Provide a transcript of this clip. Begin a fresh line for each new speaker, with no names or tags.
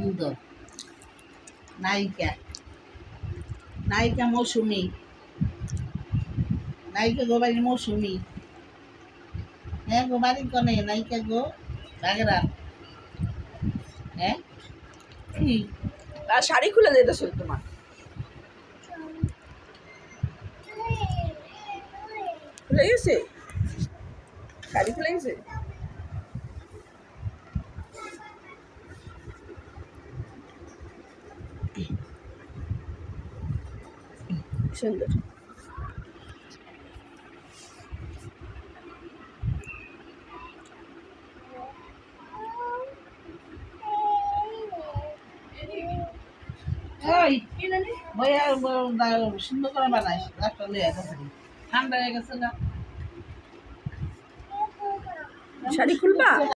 সুন্দর নায়িকা নায়িকা মৌসুমী নায়িকা গো বাড়ি মৌসুমী হ্যাঁ গো বাড়ি কনে নায়িকা গো বাগেরা হ্যাঁ কি
আর শাড়ি খুলে যেতেছে তোমার খুলে গেছে শাড়ি খুলে গেছে সুন্দর
ওই বইয়া সুন্দর করে বানাইস রাস্তা লইয়া গেছে ঠান্ডা হয়ে গেছে না
শাড়ি খুলবা